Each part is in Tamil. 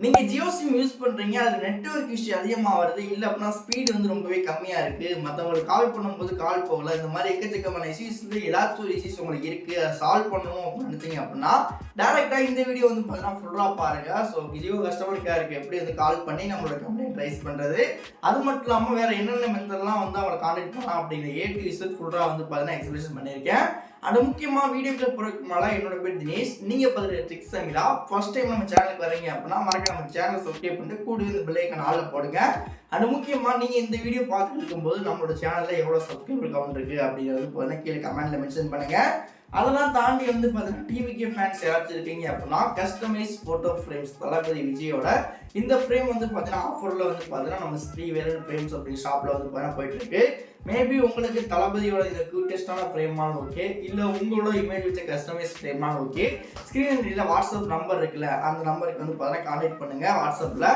நீங்க ஜியோ சிம் யூஸ் பண்றீங்க, அது நெட்வொர்க் இஷ்யூ அதிகமா வருது. இல்ல அப்படின்னா ஸ்பீடு வந்து ரொம்பவே கம்மியா இருக்கு. மத்தவங்களுக்கு கால் பண்ணும்போது கால் போகல. இந்த மாதிரி எக்கச்சக்கமான இஷ்யூஸ்ல ஏதாச்சும் ஒரு இஷ்யூஸ் உங்களுக்கு இருக்கு. அதை சால்வ் பண்ணணும் அப்படின்னு நினைச்சீங்க அப்படின்னா, டைரக்டா இந்த வீடியோ வந்து பார்த்தீங்கன்னா ஃபுல்லா பாருங்க. ஸோ ஜியோ கஸ்டமர் கேருக்கு எப்படி வந்து கால் பண்ணி நம்மளோட கம்ப்ளைண்ட் ரைஸ் பண்றது, அது மட்டும் இல்லாம வேற என்னென்ன மெத்தட்லாம் வந்து அவங்களை கான்டாக்ட் பண்ணலாம் அப்படிங்கிற ஏ டு இசட் ஃபுல்லா வந்து பார்த்தீங்கன்னா எக்ஸ்பிளேஷன் பண்ணியிருக்கேன். அது முக்கியமாக வீடியோக்குள்ள போகிறதுக்கு முன்னாடி என்னோட பேர் தினேஷ். நீங்கள் பார்த்துட்டு ட்ரிக்ஸ் தமிழா ஃபர்ஸ்ட் டைம் நம்ம சேனலுக்கு வரீங்க அப்படின்னா மறக்க நம்ம சேனலை சப்ஸ்கிரைப் பண்ணிட்டு கூடவே இந்த பெல் ஐக்கான் ஆல்ல போடுங்க. அது முக்கியமாக நீங்கள் இந்த வீடியோ பார்த்துட்டு இருக்கும்போது நம்மளோட சேனலில் எவ்வளோ சப்ஸ்கிரைபர் கவுண்ட் இருக்குது அப்படிங்கிறது பார்த்தீங்கன்னா கீழே கமெண்ட்டில் மென்ஷன் பண்ணுங்கள். அதெல்லாம் தாண்டி வந்து பார்த்தீங்கன்னா டிவிகே ஃபேன்ஸ் யாராச்சும் இருக்கீங்க அப்படின்னா கஸ்டமைஸ் ஃபோட்டோ ஃப்ரேம்ஸ் தளபதி விஜயோட இந்த ஃப்ரேம் வந்து பார்த்தீங்கன்னா ஆஃபரில் வந்து பார்த்தீங்கன்னா நம்ம ஸ்ரீவேலன் ஃப்ரேம்ஸ் அப்படி ஷாப்பில் வந்து பார்த்தீங்கன்னா போயிட்டு இருக்கு. மேபி உங்களுக்கு தளபதியோட இந்த கியூட்டஸ்டான ஃப்ரேமாலும் ஓகே, இல்லை உங்களோட இமேஜ் வச்ச கஸ்டமைஸ் ஃப்ரேமாலும் ஓகே, ஸ்க்ரீனில் வாட்ஸ்அப் நம்பர் இருக்குல்ல, அந்த நம்பருக்கு வந்து பார்த்தீங்கன்னா கான்டாக்ட் பண்ணுங்கள். வாட்ஸ்அப்பில்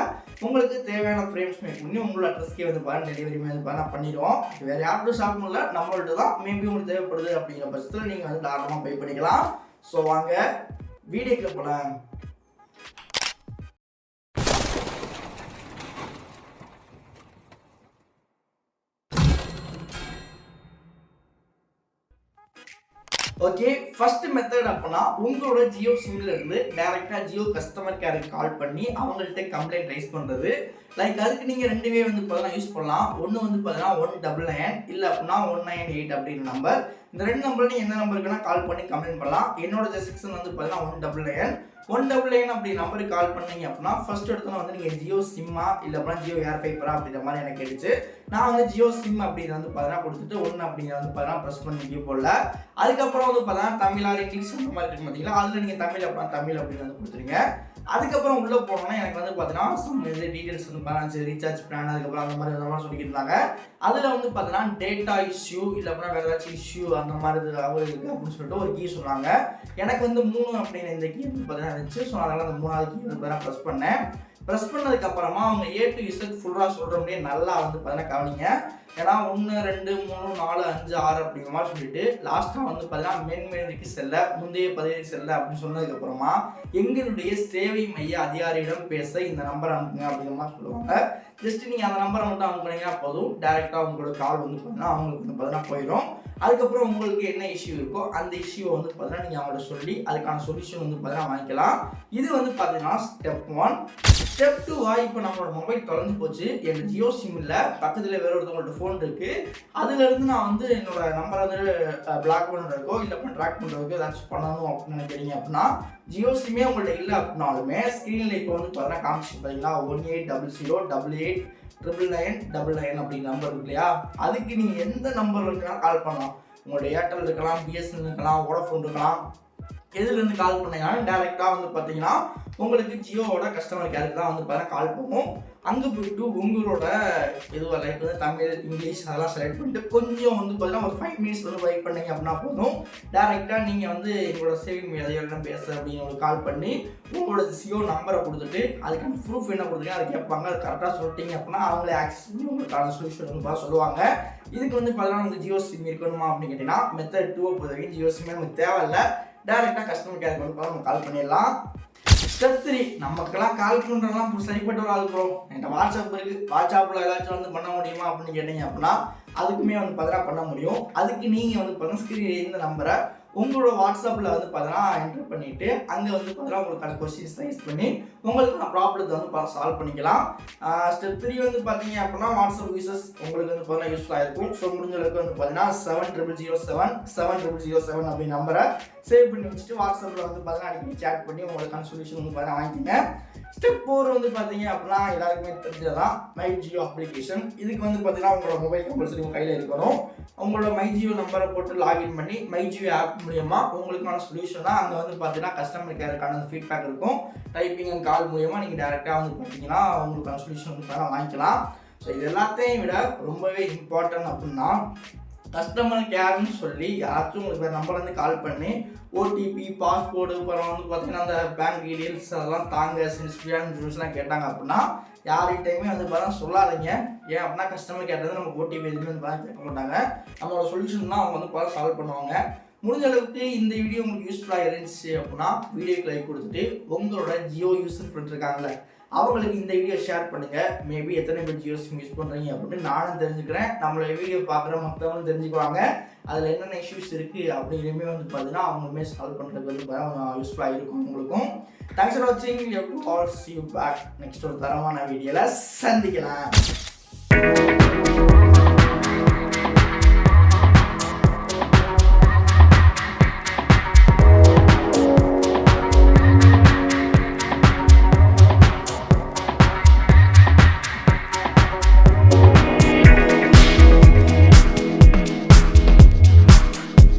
உங்களுக்கு தேவையான ஃப்ரேம்ஸ் மேக் பண்ணி உங்களோட அட்ரஸ்க்கே வந்து பாருங்கள் டெலிவரி வந்து பார்த்தா பண்ணிடுவோம். வேறு யார்ட்டும் ஷாப் இல்லை, நம்மள்ட்ட தான். மேபி உங்களுக்கு தேவைப்படுது அப்படிங்கிற பட்சத்தில் நீங்கள் வந்து தாராளமாக பே பண்ணிக்கலாம். ஸோ வாங்க வீடியோக்கு போகலாம். ஓகே, ஃபர்ஸ்ட் மெத்தட் அப்படின்னா உங்களோட ஜியோ சிம்ல இருந்து டைரக்டா ஜியோ கஸ்டமர் கேருக்கு கால் பண்ணி அவங்கள்ட்ட கம்ப்ளைண்ட் ரைஸ் பண்றது. லைக் அதுக்கு நீங்க ரெண்டுவே வந்து பார்த்தீங்கன்னா யூஸ் பண்ணலாம். ஒன்று வந்து பார்த்தீங்கன்னா 199 இல்லை அப்படின்னா 198 அப்படின்னு நம்பர். இந்த ரெண்டு நம்பர் நீங்க எந்த நம்பருக்குன்னா கால் பண்ணி கம்ப்ளைண்ட் பண்ணலாம். என்னோட செக்ஷன் வந்து பார்த்தீங்கன்னா 199 அப்படி நம்பருக்கு கால் பண்ணீங்க அப்படின்னா ஃபர்ஸ்ட் எடுத்தோன்னா வந்து நீங்கள் ஜியோ சிம்மா இல்லை அப்படின்னா ஜியோ ஏர் ஃபைபரா அப்படின்ற மாதிரி எனக்கு கேட்டுச்சு. நான் வந்து ஜியோ சிம் அப்படின்னு வந்து பார்த்தீங்கன்னா கொடுத்துட்டு 1 அப்படிங்கிற வந்து பார்த்தீங்கன்னா ப்ரெஸ் பண்ணி போடல. அதுக்கப்புறம் வந்து பார்த்தீங்கன்னா தமிழ் ஆர் இங்கிலீஷ் அந்த மாதிரி இருக்கு பார்த்தீங்களா, அதில் நீங்கள் தமிழ் அப்படின்னா தமிழ் அப்படின்னு வந்து கொடுத்துருங்க. அதுக்கப்புறம் உள்ளே போனோம்னா எனக்கு வந்து பார்த்தீங்கன்னா டீட்டெயில்ஸ் வந்து பார்த்தீங்கன்னா ரீசார்ஜ் பிளான் அதுக்கப்புறம் அந்த மாதிரி சொல்லியிருந்தாங்க. அதில் வந்து பார்த்தீங்கன்னா டேட்டா இஷ்யூ இல்லை அப்படின்னா வேறு ஏதாச்சும் இஷ்யூ அந்த மாதிரி இருக்குது அப்படின்னு சொல்லிட்டு ஒரு கீ சொன்னாங்க. எனக்கு வந்து 3 அப்படின்னு இந்த கீ வந்து பார்த்தீங்கன்னா இருந்துச்சு. ஸோ அதனால் அந்த 3வது கீ வந்து பார்த்தீங்கன்னா ப்ரெஸ் பண்ணேன். ப்ரெஸ் பண்ணதுக்கப்புறமா அவங்க ஏ டு இசட் ஃபுல்லாக சொல்கிற முடியே நல்லா வந்து பார்த்தீங்கன்னா கவனிங்க. ஏன்னா 1 2 3 4 5 6 அப்படிங்கிற மாதிரி சொல்லிட்டு லாஸ்ட்டாக வந்து பார்த்தீங்கன்னா மென்மேனுக்கு செல்ல முந்தைய பதவிக்கு செல்ல அப்படின்னு சொன்னதுக்கப்புறமா எங்களுடைய சேவை மைய அதிகாரியிடம் பேச இந்த நம்பரை அனுப்புங்க அப்படிங்கிற மாதிரி சொல்லுவாங்க. ஜஸ்ட் நீங்கள் அந்த நம்பரை மட்டும் அனுப்புனீங்கன்னா போதும், டேரெக்டாக உங்களோட கால் வந்து பார்த்தீங்கன்னா அவங்களுக்கு வந்து பார்த்தீங்கன்னா போயிடும். அதுக்கப்புறம் உங்களுக்கு என்ன இஷ்யூ இருக்கோ அந்த இஷ்யூவை வந்து பார்த்தீங்கன்னா நீங்கள் அவங்கள்ட்ட சொல்லி அதுக்கான சொல்யூஷன் வந்து பார்த்தீங்கன்னா வாங்கிக்கலாம். இது வந்து பார்த்தீங்கன்னா ஸ்டெப் 1. ஸ்டெப் 2 இப்போ நம்மளோட மொபைல் தொலைஞ்சு போச்சு, என் ஜியோ சிம்மில் பக்கத்தில் வேற ஒருத்தவங்கள்ட்ட ஃபோன் இருக்குது, அதுலேருந்து நான் வந்து என்னோட நம்பரை வந்து பிளாக் பண்ணுறதுக்கோ இல்லை ட்ராக் பண்ணுறதுக்கோ ஏதாச்சும் பண்ணணும் அப்படின்னு நினைக்கிறீங்க அப்படின்னா ஜியோ சிம்மே உங்கள்கிட்ட இல்லை அப்படின்னாலுமே ஸ்க்ரீனில் இப்போ வந்து பார்த்தீங்கன்னா காமிச்சு பார்த்தீங்களா 1800889999 அப்படிங்கிற நம்பர் இருக்கு இல்லையா, அதுக்கு நீங்கள் எந்த நம்பர் இருக்குன்னா கால் பண்ணலாம். உங்களோட ஏர்டெல் இருக்கலாம், பிஎஸ்என்எல் இருக்கலாம், வோடஃபோன் இருக்கலாம், எதுலேருந்து கால் பண்ணீங்கன்னா டேரெக்டாக வந்து பார்த்தீங்கன்னா உங்களுக்கு ஜியோவோட கஸ்டமர் கேருக்கு தான் வந்து பார்த்தீங்கன்னா கால் பண்ணுவோம். அங்கே போய்ட்டு உங்களோட எதுவாக லைக் வந்து தமிழ் இங்கிலீஷ் அதெல்லாம் செலக்ட் பண்ணிட்டு கொஞ்சம் வந்து பார்த்தீங்கன்னா ஒரு 5 மினிட்ஸ் வந்து வெயிட் பண்ணீங்க அப்படின்னா போதும். டேரெக்டாக நீங்கள் வந்து எங்களோட சேவிங் அதிகாரிடம் பேச அப்படின்னு உங்களுக்கு கால் பண்ணி உங்களோட ஜியோ நம்பரை கொடுத்துட்டு அதுக்கான ப்ரூஃப் என்ன கொடுத்துருங்க அதை கேட்பாங்க. அது கரெக்டாக சொல்லிட்டீங்க அப்படின்னா அவங்களே ஆக்சஸ் பண்ணி உங்களுக்கான சொல்யூஷன் வந்து பார்த்து சொல்லுவாங்க. இதுக்கு வந்து பார்த்தீங்கன்னா உங்களுக்கு ஜியோ சிம் இருக்கணுமா அப்படின்னு கேட்டிங்கன்னா மெத்தட் 2 பொறுத்த வரைக்கும் ஜியோ சிம்மே நமக்கு தேவையில்லை. டேரெக்டாக கஸ்டமர் கேருக்கு வந்து நம்ம கால் பண்ணிடலாம். ஸ்டெப் 3, நமக்கெல்லாம் கால் பண்ணுறதுலாம் சரிப்பட்ட ஒரு ஆள் ப்ரோ, என்கிட்ட வாட்ஸ்அப் இருக்குது, வாட்ஸ்அப்பில் ஏதாச்சும் வந்து பண்ண முடியுமா அப்படின்னு கேட்டீங்க அப்படின்னா அதுக்குமே வந்து பார்த்தீங்கன்னா பண்ண முடியும். அதுக்கு நீங்கள் வந்து பார்த்தீங்கன்னா ஸ்க்ரீன் இந்த நம்பரை உங்களோட வாட்ஸ்அப்பில் வந்து பார்த்தீங்கன்னா என்டர் பண்ணிவிட்டு அங்கே வந்து பார்த்தீங்கன்னா உங்களுக்கான கொஸ்டின்ஸ் ரைஸ் பண்ணி உங்களுக்கான ப்ராப்ளத்தை வந்து சால்வ் பண்ணிக்கலாம். ஸ்டெப் 3 வந்து பார்த்தீங்க அப்படின்னா வாட்ஸ்அப் யூசர்ஸ் உங்களுக்கு வந்து பார்த்தீங்கன்னா யூஸ்ஃபுல்லாக இருக்கும். ஸோ முடிஞ்ச அளவுக்கு வந்து பார்த்தீங்கன்னா 7007 அப்படி நம்பரை சேவ் பண்ணி வச்சுட்டு வாட்ஸ்அப்பில் வந்து பார்த்தீங்கன்னா அடிக்கடி சேட் பண்ணி உங்களுக்கான சொல்யூஷன் வந்து பார்த்தீங்கன்னா வாங்கிக்கோங்க. ஸ்டெப் 4 வந்து பார்த்தீங்க அப்படின்னா எல்லாருக்குமே தெரிஞ்சதான் மை ஜியோ அப்ளிகேஷன். இதுக்கு வந்து பார்த்தீங்கன்னா உங்களோட மொபைல் கம்பல்சரி உங்கள் கையில் இருக்கணும். உங்களோட மை ஜியோ நம்பரை போட்டு லாகின் பண்ணி மை ஜியோ ஆப் மூலியமா உங்களுக்கான சொல்யூஷன் தான் அங்கே வந்து பார்த்தீங்கன்னா கஸ்டமர் கேருக்கான ஃபீட்பேக் இருக்கும். டைப்பிங் அண்ட் கால் மூலியமாக நீங்கள் டேரெக்டாக வந்து பார்த்தீங்கன்னா உங்களுக்கான சொல்யூஷன் வந்து வாங்கிக்கலாம். ஸோ இது எல்லாத்தையும் விட ரொம்பவே இம்பார்ட்டன்ட் அப்படின்னா கஸ்டமர் கேர்னு சொல்லி யாராச்சும் உங்களுக்கு நம்பர் வந்து கால் பண்ணி ஓடிபி பாஸ்போர்டு அப்புறம் வந்து பார்த்தீங்கன்னா அந்த பேங்க் டீடைல்ஸ் அதெல்லாம் தாங்க சென்சிட்டிவான இன்ஃபர்மேஷன்லாம் கேட்டாங்க அப்படின்னா யார்கிட்டையுமே வந்து பார்த்தா சொல்லாதீங்க. ஏன் அப்படின்னா கஸ்டமர் கேட்டது நமக்கு ஓடிபி எதுவுமே வந்து கேட்க மாட்டாங்க. நம்மளோட சொல்யூஷன் தான் அவங்க வந்து பார்த்தா சால்வ் பண்ணுவாங்க. முடிஞ்ச அளவுக்கு இந்த வீடியோ உங்களுக்கு யூஸ்ஃபுல்லாக இருந்துச்சு அப்படின்னா வீடியோக்கு லைக் கொடுத்துட்டு உங்களோட ஜியோ யூஸர் ஃப்ரெண்ட்ஸ் இருக்காங்களே அவங்களுக்கு இந்த வீடியோ ஷேர் பண்ணுங்க. மேபி எத்தனை பேர் ஜியோ சிம் யூஸ் பண்ணுறீங்க அப்படின்னு நானும் தெரிஞ்சுக்கிறேன், நம்மளோட வீடியோ பார்க்குற மற்றவங்களும் தெரிஞ்சுக்குவாங்க. அதில் என்னென்ன இஷ்யூஸ் இருக்குது அப்படிங்கிறமே வந்து பார்த்தீங்கன்னா அவங்களுமே சால்வ் பண்ணுறதுக்கு வந்து கொஞ்சம் யூஸ்ஃபுல்லாக இருக்கும் உங்களுக்கும். தேங்க்ஸ் ஃபார் வாட்சிங். You all see you back next ஒரு தரமான வீடியோவில் சந்திக்கலாம்.